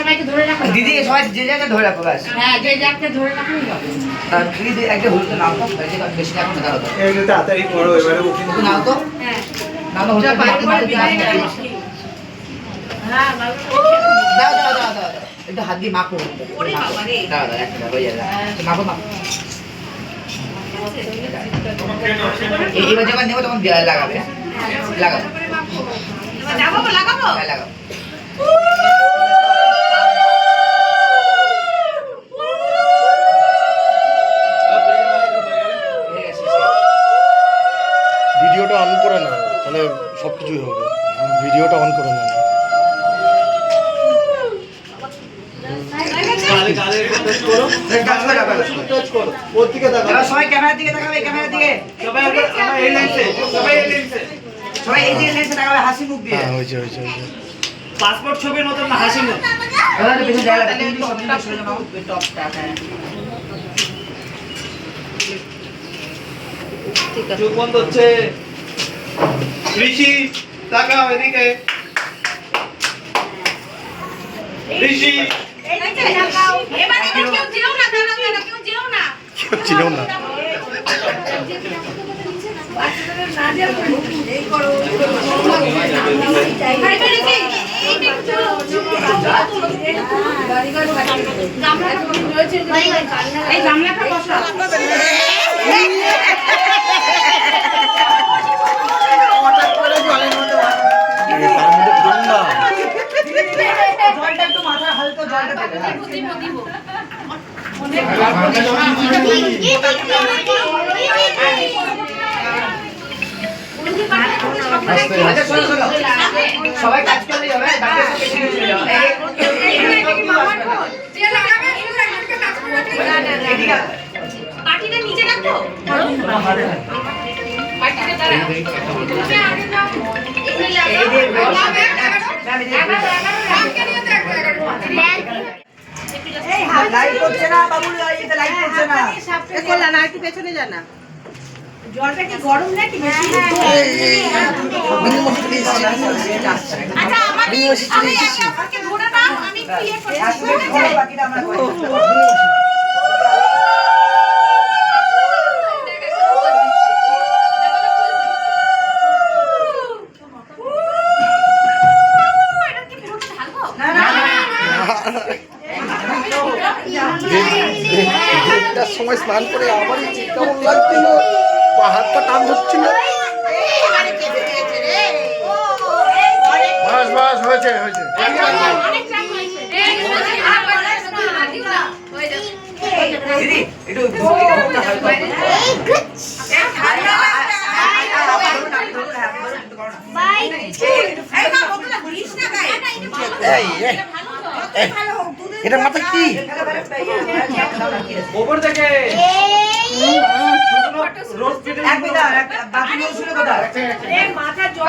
সবাইকে ধরে রাখো দিদি সবাই যে জায়গায় ধরে রাখো ব্যাস হ্যাঁ যে জায়গায় ধরে রাখলেই হবে আর দিদি একটা হলুদ নাও তো বেশি এখন দাও তো এই তাড়াতাড়ি করো এবারে বুকিং নাও তো হ্যাঁ নাও তো হলুদ হ্যাঁ দাও দাও দাও দাও একটু হাত দিয়ে মাখো ওরে বাবা রে দাও দাও একটা হয়ে যাবে মাখো মাখো এইবার যখন নেবো তখন লাগাবে লাগাবো লাগাবো হ্যাঁ লাগাবো ভিডিওটা অন করে না তাহলে সব কিছুই হবে ভিডিওটা অন করে না সবাই ক্যামেরার দিকে তাকাবে ক্যামেরার দিকে সবাই এই যে লেন্সে তাকাবে হাসি মুখ দিয়ে হ্যাঁ হয়েছে হয়েছে হয়েছে পাসপোর্ট ছবির মতন না হাসি মুখ এবারে বেশি জায়গা লাগে টপটা সরে নাও টপটা হ্যাঁ চোখ বন্ধ হচ্ছে ঋষি তাকাও এদিকে ঋষি এবারে কেউ যেও না দাঁড়াও কেউ যেও না কেউ চিনেও না এই গামলাটা বসা ঠান্ডা জলটা একটু মাথা হালকা জলটা দেবে আচ্ছা শোনো শোনো সবাই কাজ করলেই হবে ডাক্তার সাথে পেছনে চলে যাও পাটিটা নিচে রাখো পাটিটা দাঁড়া লাইট করছে না বাবু লাইট করছে না করলা না একটু পেছনে যা না জলটা কি গরম নাকি বেশি আচ্ছা আমি আমাকে ধরে দাও আমি একটু ইয়ে করে বাকিটা আমরা করি দেড়টার সময় স্নান করে আবার কেমন লাগছিল হাতটা টান ধরছিল বাস বাস হয়েছে হয়েছে দিদি একটু এটা মাথা কি ওপর থেকে এক বিদা বাকি শুরু কথা মাথা জল